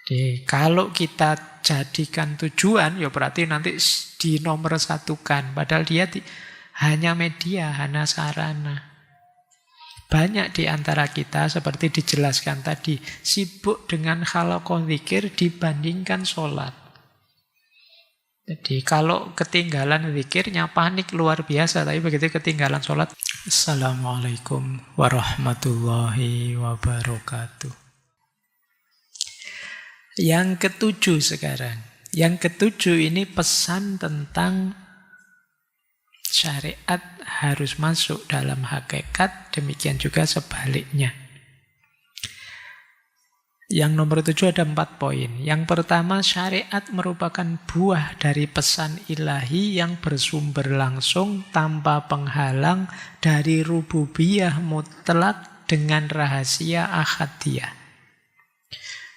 Jadi kalau kita jadikan tujuan, ya berarti nanti di nomor satukan. Padahal dia hanya media, hanya sarana. Banyak di antara kita, seperti dijelaskan tadi, sibuk dengan halaqah zikir dibandingkan sholat. Jadi kalau ketinggalan zikirnya panik luar biasa, tapi begitu ketinggalan sholat, Assalamualaikum warahmatullahi wabarakatuh. Yang ketujuh sekarang. Yang ketujuh ini pesan tentang syariat harus masuk dalam hakikat, demikian juga sebaliknya. Yang nomor 7 ada 4 poin. Yang pertama, syariat merupakan buah dari pesan ilahi yang bersumber langsung tanpa penghalang dari rububiyah mutlak dengan rahasia ahadiyah.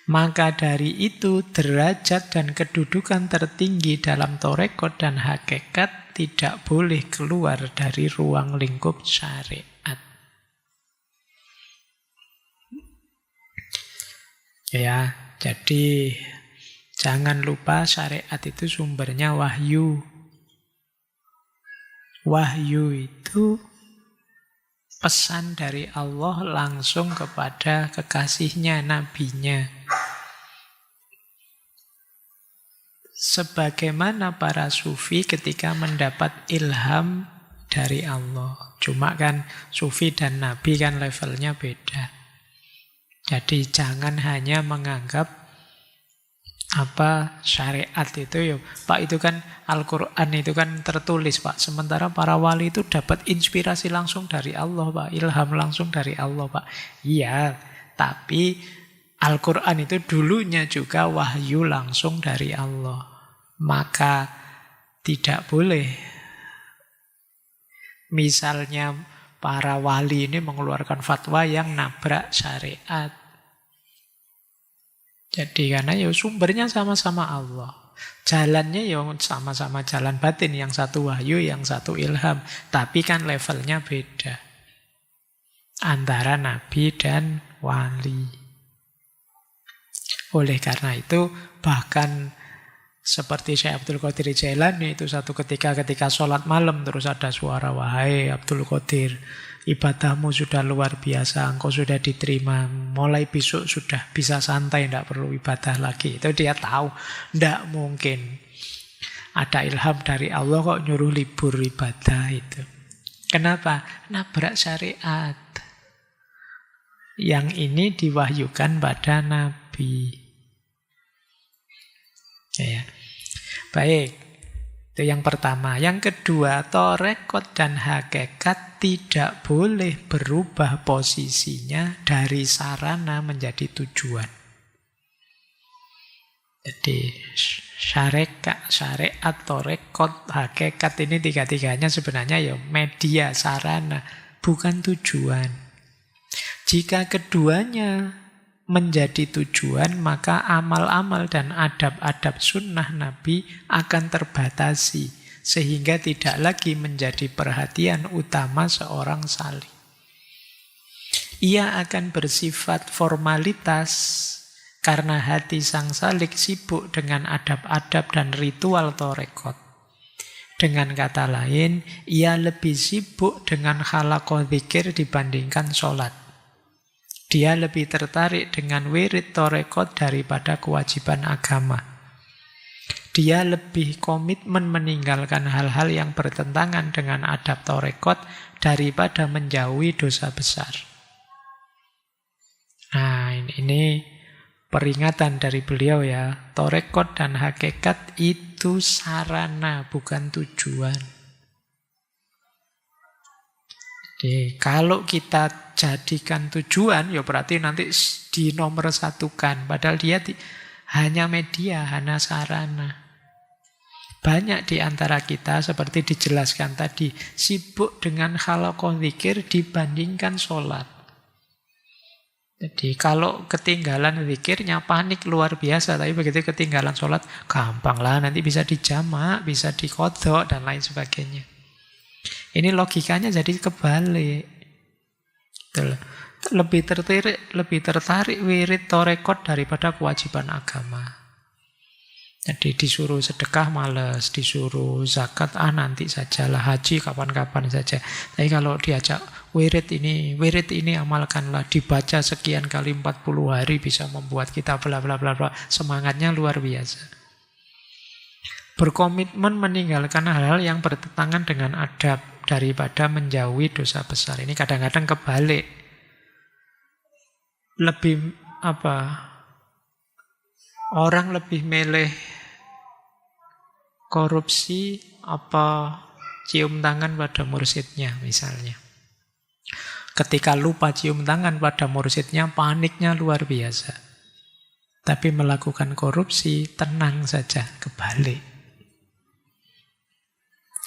Maka dari itu derajat dan kedudukan tertinggi dalam torekot dan hakikat tidak boleh keluar dari ruang lingkup syariat. Ya, jadi jangan lupa syariat itu sumbernya wahyu. Wahyu itu pesan dari Allah langsung kepada kekasihnya, nabinya. Sebagaimana para sufi ketika mendapat ilham dari Allah. Cuma kan sufi dan nabi kan levelnya beda. Jadi jangan hanya menganggap syariat itu ya, Pak, itu kan Al-Quran itu kan tertulis, Pak. Sementara para wali itu dapat inspirasi langsung dari Allah, Pak. Ilham langsung dari Allah, Pak. Iya, tapi Al-Quran itu dulunya juga wahyu langsung dari Allah. Maka tidak boleh misalnya para wali ini mengeluarkan fatwa yang nabrak syariat. Jadi karena ya sumbernya sama-sama Allah. Jalannya ya sama-sama jalan batin. Yang satu wahyu, yang satu ilham. Tapi kan levelnya beda. Antara nabi dan wali. Oleh karena itu bahkan seperti Syekh Abdul Qadir Jailani itu satu ketika sholat malam terus ada suara, wahai Abdul Qadir, ibadahmu sudah luar biasa, engkau sudah diterima, mulai besok sudah bisa santai, tidak perlu ibadah lagi. Itu dia tahu, tidak mungkin ada ilham dari Allah kok nyuruh libur ibadah itu. Kenapa? Nabrak syariat. Yang ini diwahyukan pada Nabi. Ya. Baik, itu yang pertama. Yang kedua, torekot dan hakikat tidak boleh berubah posisinya dari sarana menjadi tujuan. Jadi syariat, torekot, hakikat ini tiga-tiganya sebenarnya ya media, sarana, bukan tujuan. Jika keduanya menjadi tujuan, maka amal-amal dan adab-adab sunnah Nabi akan terbatasi, sehingga tidak lagi menjadi perhatian utama seorang salih. Ia akan bersifat formalitas, karena hati sang salik sibuk dengan adab-adab dan ritual torekot. Dengan kata lain, ia lebih sibuk dengan halaqah zikir dibandingkan sholat. Dia lebih tertarik dengan wirid torekot daripada kewajiban agama. Dia lebih komitmen meninggalkan hal-hal yang bertentangan dengan adab torekot daripada menjauhi dosa besar. Nah, ini peringatan dari beliau ya. Torekot dan hakikat itu sarana, bukan tujuan. Jadi kalau kita jadikan tujuan, ya berarti nanti di nomor satukan. Padahal dia hanya media, hanya sarana. Banyak di antara kita, seperti dijelaskan tadi, sibuk dengan halaqah zikir dibandingkan sholat. Jadi kalau ketinggalan zikirnya panik luar biasa, tapi begitu ketinggalan sholat, gampang lah, nanti bisa dijamak, bisa dikodok, dan lain sebagainya. Ini logikanya jadi kebalik. lebih tertarik wirid torekot daripada kewajiban agama. Jadi disuruh sedekah males, disuruh zakat nanti sajalah, haji kapan-kapan saja. Tapi kalau diajak wirid ini amalkanlah, dibaca sekian kali 40 hari bisa membuat kita bla bla bla bla, semangatnya luar biasa. Berkomitmen meninggalkan hal-hal yang bertentangan dengan adab daripada menjauhi dosa besar. Ini kadang-kadang kebalik. Orang lebih milih korupsi apa cium tangan pada mursyidnya misalnya. Ketika lupa cium tangan pada mursyidnya, paniknya luar biasa. Tapi melakukan korupsi, tenang saja, kebalik.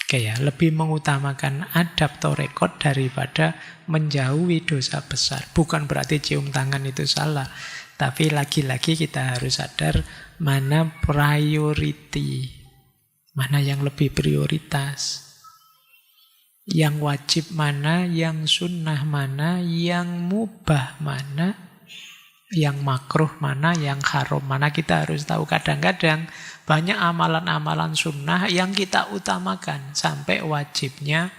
Oke ya, lebih mengutamakan adab torekot daripada menjauhi dosa besar. Bukan berarti cium tangan itu salah. Tapi lagi-lagi kita harus sadar mana priority. Mana yang lebih prioritas? Yang wajib mana, yang sunnah mana, yang mubah mana, yang makruh mana, yang haram mana. Kita harus tahu kadang-kadang banyak amalan-amalan sunnah yang kita utamakan sampai wajibnya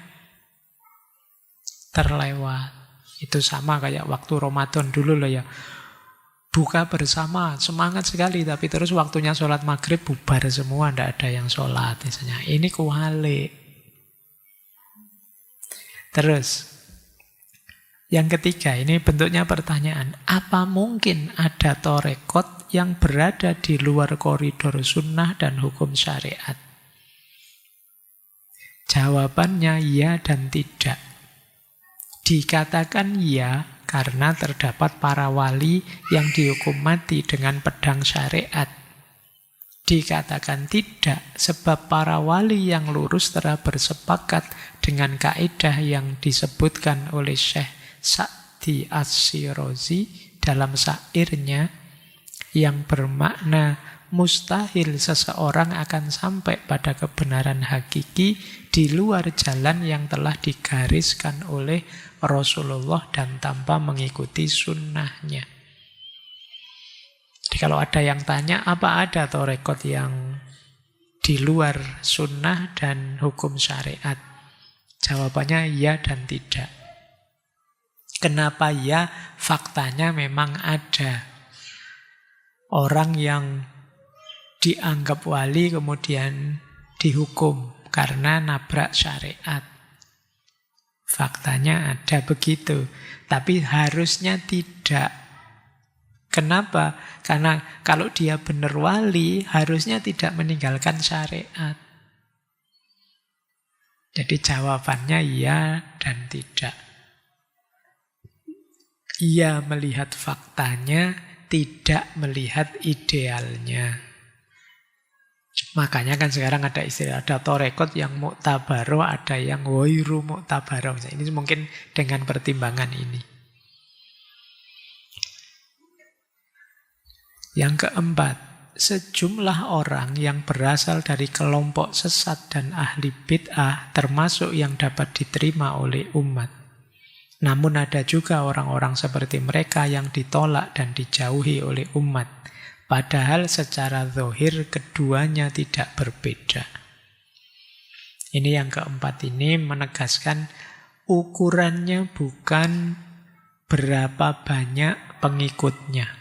terlewat. Itu sama kayak waktu Ramadan dulu loh ya. Buka bersama, semangat sekali, tapi terus waktunya sholat maghrib bubar semua, tidak ada yang sholat misalnya. Ini kualik. Terus, yang ketiga, ini bentuknya pertanyaan. Apa mungkin ada torekot yang berada di luar koridor sunnah dan hukum syariat? Jawabannya ya dan tidak. Dikatakan ya, karena terdapat para wali yang dihukum mati dengan pedang syariat. Dikatakan tidak, sebab para wali yang lurus telah bersepakat dengan kaidah yang disebutkan oleh Syekh Sa'di As-Syirazi dalam syairnya yang bermakna mustahil seseorang akan sampai pada kebenaran hakiki di luar jalan yang telah digariskan oleh Rasulullah dan tanpa mengikuti sunnahnya. Jadi kalau ada yang tanya, apa ada torekot yang di luar sunnah dan hukum syariat? Jawabannya ya dan tidak. Kenapa ya? Faktanya memang ada. Orang yang dianggap wali kemudian dihukum karena nabrak syariat. Faktanya ada begitu. Tapi harusnya tidak. Kenapa? Karena kalau dia benar wali, harusnya tidak meninggalkan syariat. Jadi jawabannya iya dan tidak. Ia melihat faktanya, tidak melihat idealnya. Makanya kan sekarang ada istilah, ada torekot yang mu'tabaro, ada yang wairu mu'tabaro. Ini mungkin dengan pertimbangan ini. Yang keempat, sejumlah orang yang berasal dari kelompok sesat dan ahli bid'ah termasuk yang dapat diterima oleh umat. Namun ada juga orang-orang seperti mereka yang ditolak dan dijauhi oleh umat. Padahal secara zahir keduanya tidak berbeda. Ini yang keempat ini menegaskan ukurannya bukan berapa banyak pengikutnya.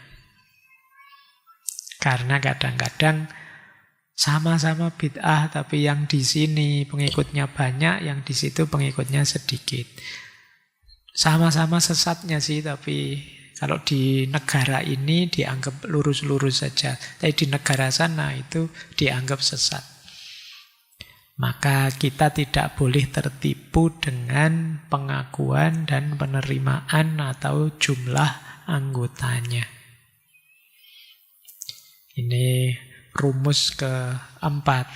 Karena kadang-kadang sama-sama bid'ah tapi yang di sini pengikutnya banyak, yang di situ pengikutnya sedikit. Sama-sama sesatnya sih tapi kalau di negara ini dianggap lurus-lurus saja, tapi di negara sana itu dianggap sesat. Maka kita tidak boleh tertipu dengan pengakuan dan penerimaan atau jumlah anggotanya. Ini rumus keempat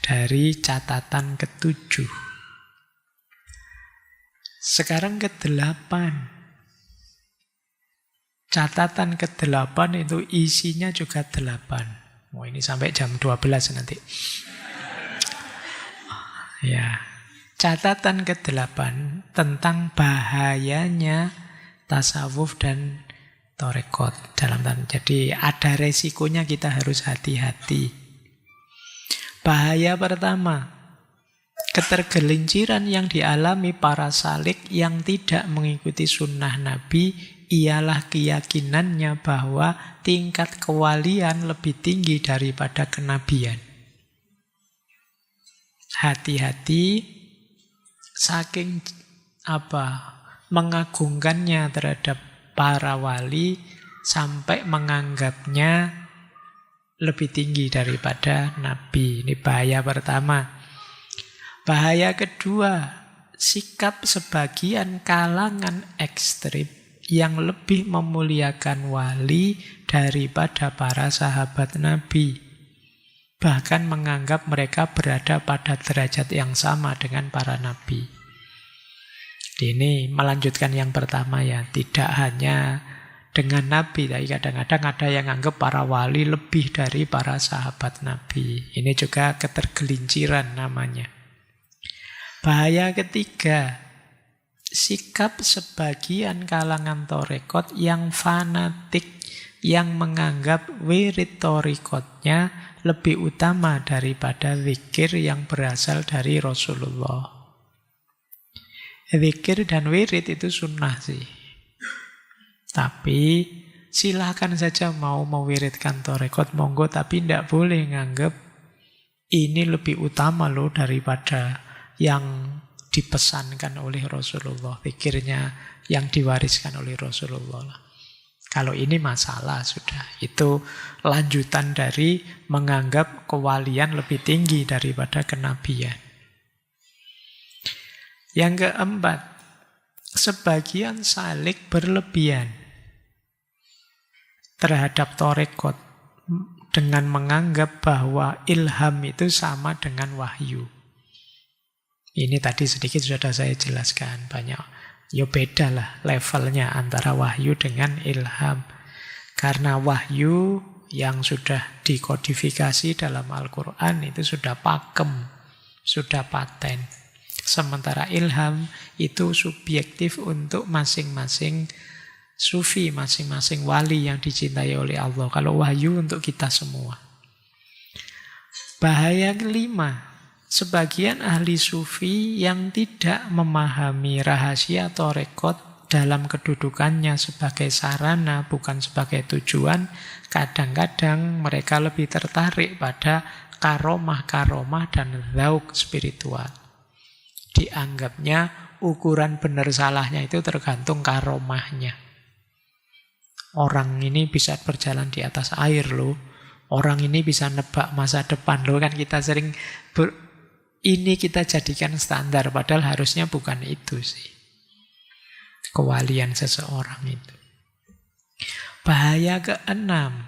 dari catatan ketujuh. Sekarang ke-8. Catatan ke-8 itu isinya juga 8. Ini sampai jam 12 nanti. Ya. Catatan ke-8 tentang bahayanya tasawuf dan torekot dalam tanda. Jadi ada resikonya, kita harus hati-hati. Bahaya pertama, ketergelinciran yang dialami para salik yang tidak mengikuti sunnah Nabi ialah keyakinannya bahwa tingkat kewalian lebih tinggi daripada kenabian. Hati-hati, saking mengagungkannya terhadap para wali sampai menganggapnya lebih tinggi daripada Nabi. Ini bahaya pertama. Bahaya kedua, sikap sebagian kalangan ekstrim yang lebih memuliakan wali daripada para sahabat Nabi. Bahkan menganggap mereka berada pada derajat yang sama dengan para Nabi. Ini melanjutkan yang pertama ya. Tidak hanya dengan Nabi, tapi kadang-kadang ada yang anggap para wali lebih dari para sahabat Nabi. Ini juga ketergelinciran namanya. Bahaya ketiga, sikap sebagian kalangan torekot yang fanatik, yang menganggap wirid torekotnya lebih utama daripada zikir yang berasal dari Rasulullah. Zikir dan wirid itu sunnah sih. Tapi silakan saja mau mewiridkan torekot, monggo, tapi tidak boleh nganggap ini lebih utama loh daripada yang dipesankan oleh Rasulullah, pikirnya yang diwariskan oleh Rasulullah. Kalau ini masalah sudah. Itu lanjutan dari menganggap kewalian lebih tinggi daripada kenabian. Yang keempat, sebagian salik berlebihan terhadap torekot dengan menganggap bahwa ilham itu sama dengan wahyu. Ini tadi sedikit sudah saya jelaskan banyak. Ya beda lah levelnya antara wahyu dengan ilham. Karena wahyu yang sudah dikodifikasi dalam Al-Quran itu sudah pakem, sudah paten. Sementara ilham itu subjektif untuk masing-masing sufi, masing-masing wali yang dicintai oleh Allah. Kalau wahyu untuk kita semua. Bahaya kelima, sebagian ahli sufi yang tidak memahami rahasia torekot dalam kedudukannya sebagai sarana, bukan sebagai tujuan, kadang-kadang mereka lebih tertarik pada karomah-karomah dan zauk spiritual. Dianggapnya ukuran benar salahnya itu tergantung karomahnya. Orang ini bisa berjalan di atas air loh, orang ini bisa nebak masa depan loh, kan kita sering ini kita jadikan standar, padahal harusnya bukan itu sih kewalian seseorang itu. Bahaya keenam,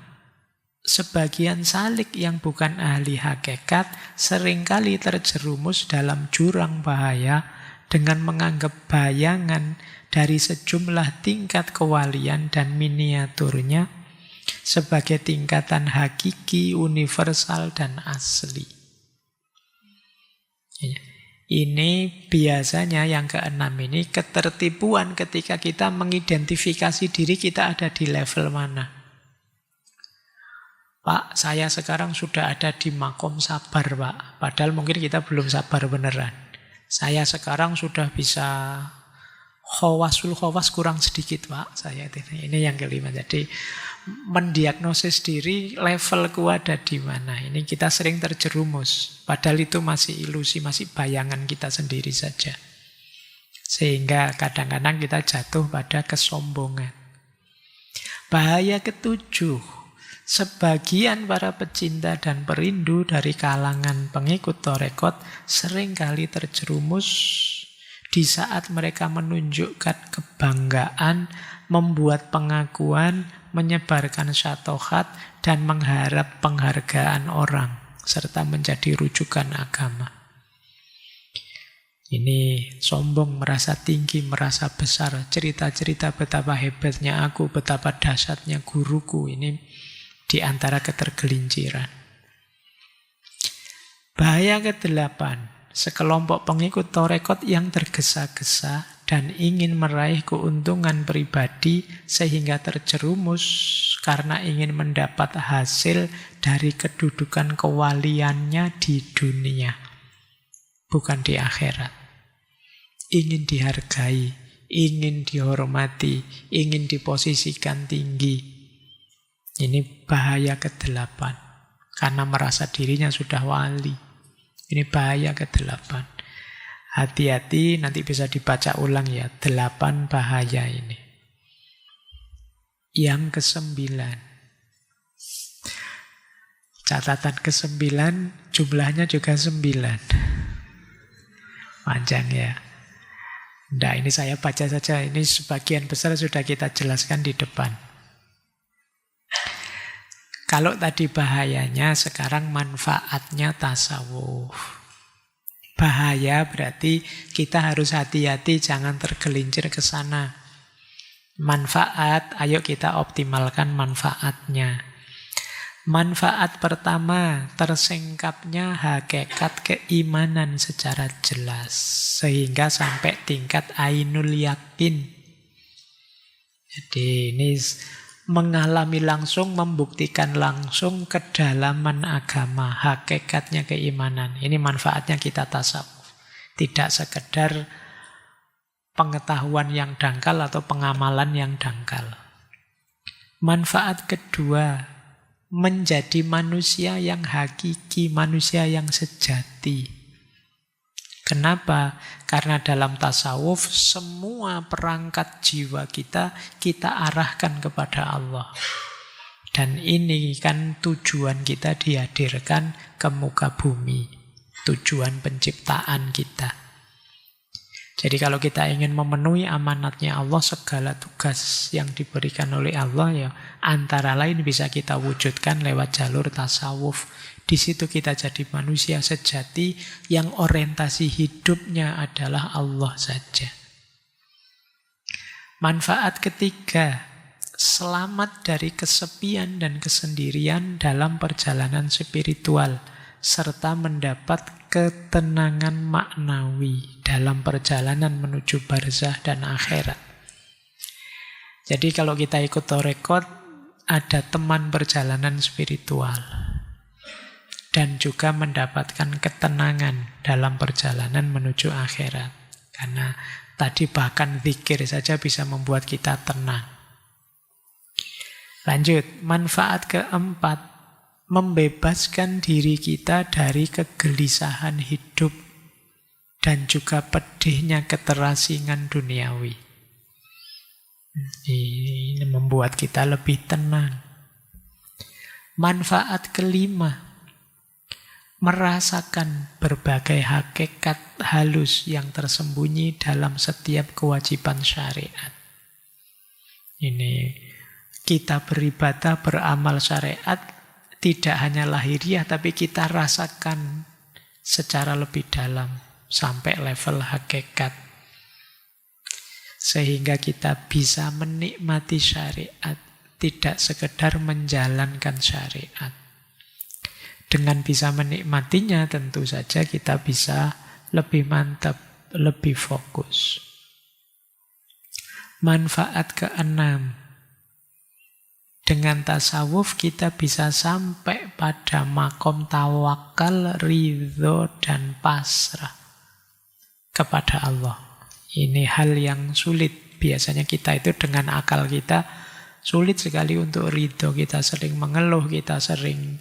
sebagian salik yang bukan ahli hakikat seringkali terjerumus dalam jurang bahaya dengan menganggap bayangan dari sejumlah tingkat kewalian dan miniaturnya sebagai tingkatan hakiki, universal, dan asli. Ini biasanya yang keenam ini ketertipuan ketika kita mengidentifikasi diri kita ada di level mana. Pak, saya sekarang sudah ada di makom sabar, Pak. Padahal mungkin kita belum sabar beneran. Saya sekarang sudah bisa khawasul khawas kurang sedikit, Pak. Saya ini yang kelima. Jadi mendiagnosis diri levelku ada di mana. Ini kita sering terjerumus. Padahal itu masih ilusi, masih bayangan kita sendiri saja. Sehingga kadang-kadang kita jatuh pada kesombongan. Bahaya ketujuh, sebagian para pecinta dan perindu dari kalangan pengikut torekot seringkali terjerumus di saat mereka menunjukkan kebanggaan, membuat pengakuan, menyebarkan syatohat, dan mengharap penghargaan orang, serta menjadi rujukan agama. Ini sombong, merasa tinggi, merasa besar, cerita-cerita betapa hebatnya aku, betapa dahsyatnya guruku. Ini di antara ketergelinciran. Bahaya ke-8, sekelompok pengikut torekot yang tergesa-gesa dan ingin meraih keuntungan pribadi sehingga terjerumus karena ingin mendapat hasil dari kedudukan kewaliannya di dunia, bukan di akhirat. Ingin dihargai, ingin dihormati, ingin diposisikan tinggi. Ini bahaya ke-8. Karena merasa dirinya sudah wali. Ini bahaya ke-8. Hati-hati, nanti bisa dibaca ulang ya. 8 bahaya ini. Yang ke-9. Catatan ke-9, jumlahnya juga 9. Panjang ya. Nah, ini saya baca saja. Ini sebagian besar sudah kita jelaskan di depan. Kalau tadi bahayanya, sekarang manfaatnya tasawuf. Bahaya berarti kita harus hati-hati, jangan tergelincir ke sana. Manfaat, ayo kita optimalkan manfaatnya. Manfaat pertama, tersingkapnya hakikat keimanan secara jelas. Sehingga sampai tingkat ainul yakin. Jadi ini mengalami langsung, membuktikan langsung kedalaman agama, hakikatnya keimanan. Ini manfaatnya kita tasawuf. Tidak sekedar pengetahuan yang dangkal atau pengamalan yang dangkal. Manfaat kedua, menjadi manusia yang hakiki, manusia yang sejati. Kenapa? Karena dalam tasawuf semua perangkat jiwa kita arahkan kepada Allah. Dan ini kan tujuan kita dihadirkan ke muka bumi. Tujuan penciptaan kita. Jadi kalau kita ingin memenuhi amanatnya Allah, segala tugas yang diberikan oleh Allah ya antara lain bisa kita wujudkan lewat jalur tasawuf. Di situ kita jadi manusia sejati yang orientasi hidupnya adalah Allah saja. Manfaat ketiga, selamat dari kesepian dan kesendirian dalam perjalanan spiritual, serta mendapat ketenangan maknawi dalam perjalanan menuju barzah dan akhirat. Jadi kalau kita ikut tarekat, ada teman perjalanan spiritual. Dan juga mendapatkan ketenangan dalam perjalanan menuju akhirat. Karena tadi bahkan zikir saja bisa membuat kita tenang. Lanjut, manfaat keempat, membebaskan diri kita dari kegelisahan hidup dan juga pedihnya keterasingan duniawi. Ini membuat kita lebih tenang. Manfaat kelima, merasakan berbagai hakikat halus yang tersembunyi dalam setiap kewajiban syariat. Ini kita beribadah, beramal syariat, tidak hanya lahiriah, tapi kita rasakan secara lebih dalam, sampai level hakikat. Sehingga kita bisa menikmati syariat, tidak sekedar menjalankan syariat. Dengan bisa menikmatinya, tentu saja kita bisa lebih mantap, lebih fokus. Manfaat keenam, dengan tasawuf kita bisa sampai pada makom tawakal, ridho, dan pasrah kepada Allah. Ini hal yang sulit. Biasanya kita itu dengan akal kita sulit sekali untuk ridho. Kita sering mengeluh, kita sering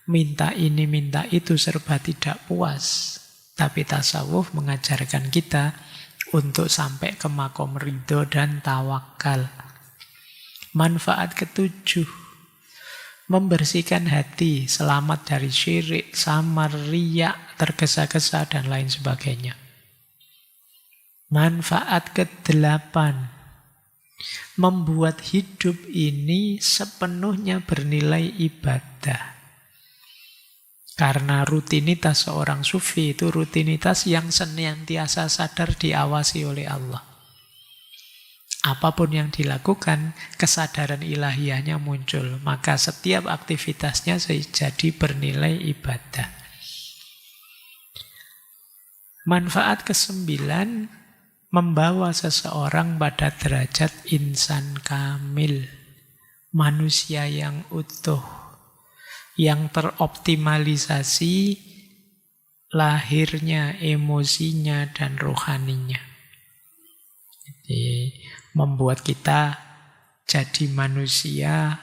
minta ini, minta itu, serba tidak puas. Tapi tasawuf mengajarkan kita untuk sampai ke makom ridho dan tawakal. Manfaat ketujuh, membersihkan hati, selamat dari syirik, samar, riya, tergesa-gesa, dan lain sebagainya. Manfaat kedelapan, membuat hidup ini sepenuhnya bernilai ibadah. Karena rutinitas seorang sufi itu rutinitas yang senantiasa sadar diawasi oleh Allah. Apapun yang dilakukan, kesadaran ilahiyahnya muncul. Maka setiap aktivitasnya jadi bernilai ibadah. Manfaat ke-9, membawa seseorang pada derajat insan kamil, manusia yang utuh, yang teroptimalisasi lahirnya, emosinya, dan rohaninya. Jadi, membuat kita jadi manusia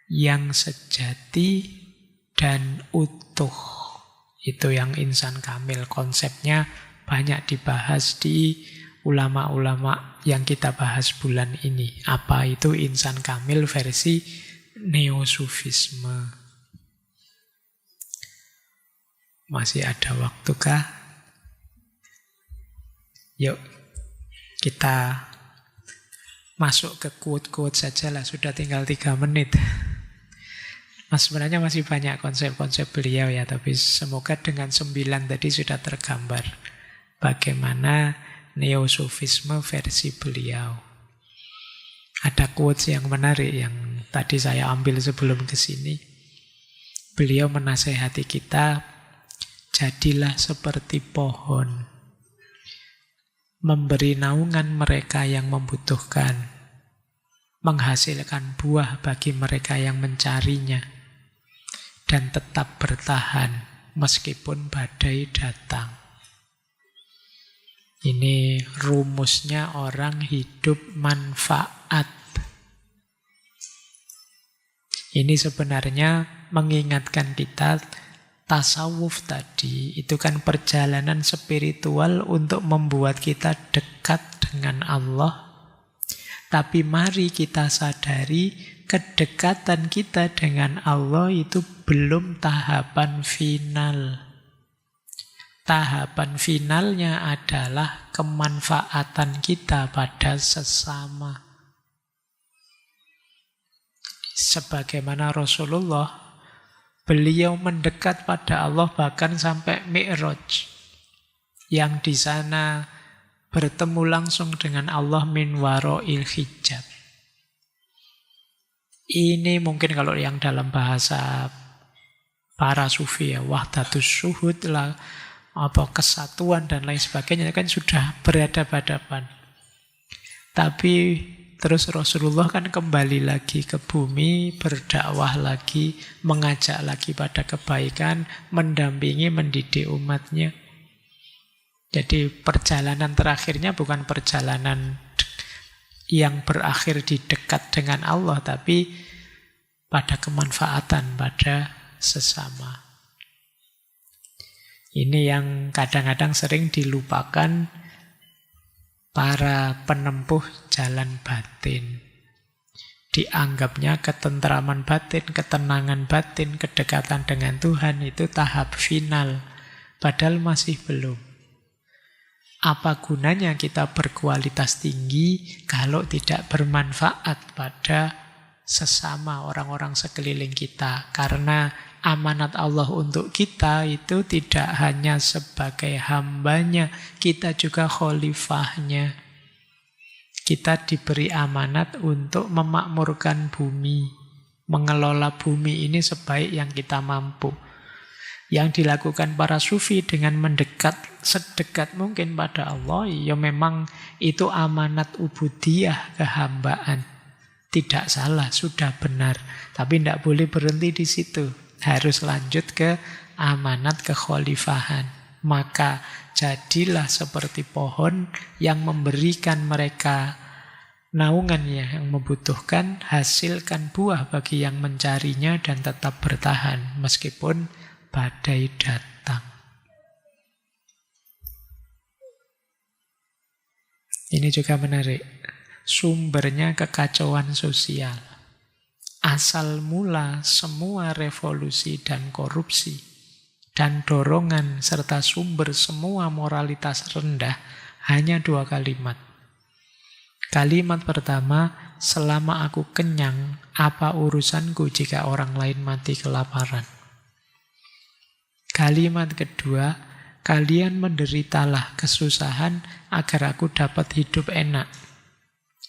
yang sejati dan utuh. Itu yang insan kamil. Konsepnya banyak dibahas di ulama-ulama yang kita bahas bulan ini. Apa itu insan kamil versi Neo-Sufisme? Masih ada waktu kah? Yuk, kita masuk ke quote-quote saja lah. Sudah tinggal 3 menit. Sebenarnya masih banyak konsep-konsep beliau ya, tapi semoga dengan 9 tadi sudah tergambar bagaimana Neo-Sufisme versi beliau. Ada quotes yang menarik yang tadi saya ambil sebelum ke sini. Beliau menasehati kita, jadilah seperti pohon, memberi naungan mereka yang membutuhkan, menghasilkan buah bagi mereka yang mencarinya, dan tetap bertahan meskipun badai datang. Ini rumusnya orang hidup manfaat. Ini sebenarnya mengingatkan kita, tasawuf tadi itu kan perjalanan spiritual untuk membuat kita dekat dengan Allah. Tapi mari kita sadari, kedekatan kita dengan Allah itu belum tahapan final. Tahapan finalnya adalah kemanfaatan kita pada sesama. Sebagaimana Rasulullah, beliau mendekat pada Allah bahkan sampai Mi'raj, yang di sana bertemu langsung dengan Allah min wara'il hijab. Ini mungkin kalau yang dalam bahasa para sufi ya, wahdatus syuhud lah, apa kesatuan dan lain sebagainya kan sudah berhadapan-hadapan. Tapi terus Rasulullah kan kembali lagi ke bumi, berdakwah lagi, mengajak lagi pada kebaikan, mendampingi, mendidik umatnya. Jadi perjalanan terakhirnya bukan perjalanan yang berakhir di dekat dengan Allah, tapi pada kemanfaatan pada sesama. Ini yang kadang-kadang sering dilupakan para penempuh jalan batin. Dianggapnya ketentraman batin, ketenangan batin, kedekatan dengan Tuhan itu tahap final. Padahal masih belum. Apa gunanya kita berkualitas tinggi kalau tidak bermanfaat pada sesama orang-orang sekeliling kita? Karena amanat Allah untuk kita itu tidak hanya sebagai hambanya, kita juga khalifahnya. Kita diberi amanat untuk memakmurkan bumi, mengelola bumi ini sebaik yang kita mampu. Yang dilakukan para sufi dengan mendekat sedekat mungkin pada Allah, ya memang itu amanat ubudiyah, kehambaan. Tidak salah, sudah benar. Tapi tidak boleh berhenti di situ. Harus lanjut ke amanat kekhalifahan. Maka jadilah seperti pohon yang memberikan mereka naungannya yang membutuhkan, hasilkan buah bagi yang mencarinya dan tetap bertahan meskipun badai datang. Ini juga menarik. Sumbernya kekacauan sosial. Asal mula semua revolusi dan korupsi dan dorongan serta sumber semua moralitas rendah hanya 2 kalimat. Kalimat pertama, selama aku kenyang, apa urusanku jika orang lain mati kelaparan? Kalimat kedua, kalian menderitalah kesusahan agar aku dapat hidup enak.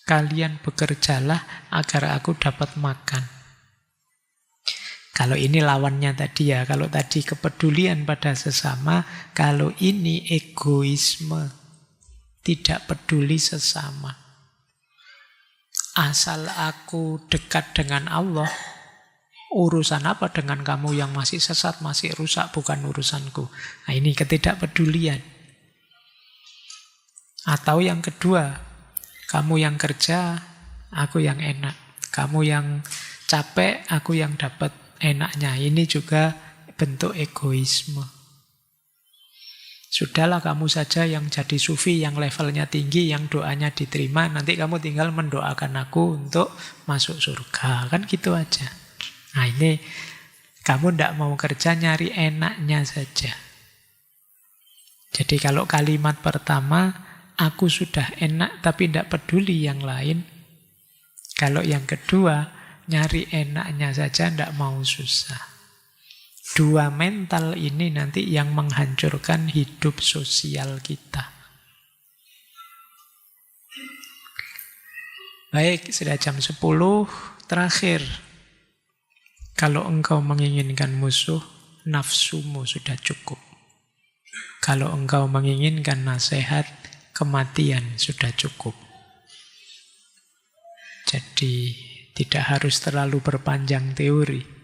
Kalian bekerjalah agar aku dapat makan. Kalau ini lawannya tadi ya, kalau tadi kepedulian pada sesama, kalau ini egoisme. tidak peduli sesama. Asal aku dekat dengan Allah, urusan apa dengan kamu yang masih sesat, masih rusak, bukan urusanku. Nah, ini ketidakpedulian. Atau yang kedua, kamu yang kerja, aku yang enak. Kamu yang capek, aku yang dapat enaknya. Ini juga bentuk egoisme. Sudahlah kamu saja yang jadi sufi, yang levelnya tinggi, yang doanya diterima. Nanti kamu tinggal mendoakan aku untuk masuk surga. Kan gitu aja. Nah ini, kamu tidak mau kerja, nyari enaknya saja. Jadi kalau kalimat pertama, aku sudah enak tapi tidak peduli yang lain. Kalau yang kedua, nyari enaknya saja, tidak mau susah. Dua mental ini nanti yang menghancurkan hidup sosial kita. Baik, sudah jam 10, terakhir. Kalau engkau menginginkan musuh, nafsumu sudah cukup. Kalau engkau menginginkan nasihat, kematian sudah cukup. Jadi tidak harus terlalu berpanjang teori.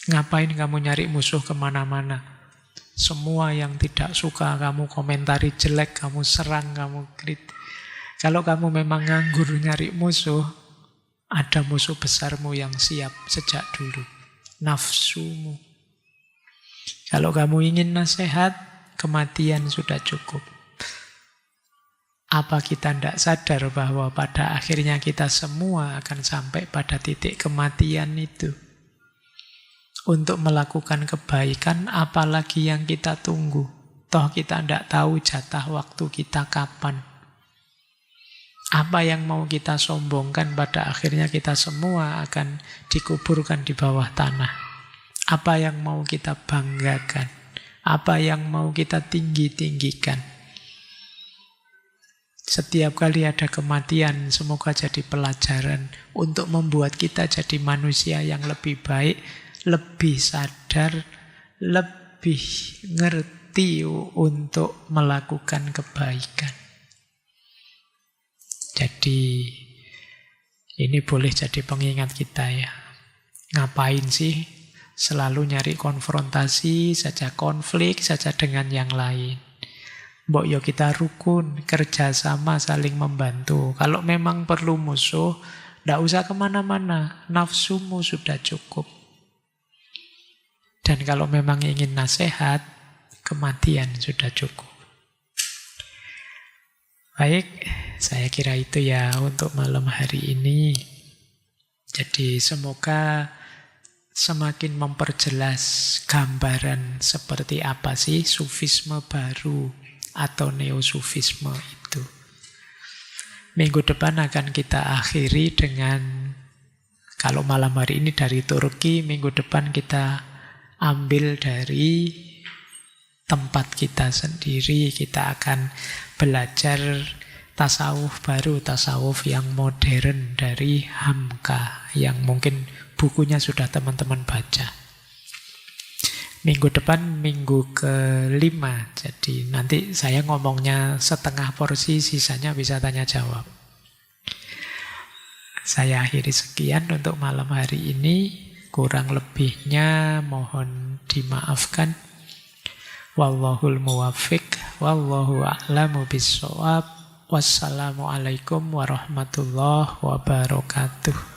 Ngapain kamu nyari musuh kemana-mana? Semua yang tidak suka kamu komentari jelek, kamu serang, kamu kritik. Kalau kamu memang nganggur nyari musuh, ada musuh besarmu yang siap sejak dulu. Nafsumu. Kalau kamu ingin nasihat, kematian sudah cukup. Apa kita tidak sadar bahwa pada akhirnya kita semua akan sampai pada titik kematian itu? Untuk melakukan kebaikan, apalagi yang kita tunggu? Toh kita tidak tahu jatah waktu kita kapan. Apa yang mau kita sombongkan, pada akhirnya kita semua akan dikuburkan di bawah tanah. Apa yang mau kita banggakan? Apa yang mau kita tinggi-tinggikan? Setiap kali ada kematian, semoga jadi pelajaran untuk membuat kita jadi manusia yang lebih baik, lebih sadar, lebih ngerti untuk melakukan kebaikan. Jadi ini boleh jadi pengingat kita ya. Ngapain sih selalu nyari konfrontasi saja, konflik saja dengan yang lain? Mbok yo kita rukun, kerjasama, saling membantu. Kalau memang perlu musuh, ndak usah kemana-mana, nafsumu sudah cukup. Dan kalau memang ingin nasihat, kematian sudah cukup. Baik, saya kira itu ya untuk malam hari ini. Jadi semoga semakin memperjelas gambaran seperti apa sih sufisme baru atau neosufisme itu. Minggu depan akan kita akhiri dengan, kalau malam hari ini dari Turki, minggu depan kita ambil dari tempat kita sendiri. Kita akan belajar tasawuf baru, tasawuf yang modern dari Hamka, yang mungkin bukunya sudah teman-teman baca. Minggu depan minggu ke-5. Jadi nanti saya ngomongnya setengah porsi, sisanya bisa tanya jawab. Saya akhiri sekian untuk malam hari ini. Kurang lebihnya mohon dimaafkan. Wallahul muwaffiq, wallahu a'lamu bissawab. Wassalamualaikum warahmatullahi wabarakatuh.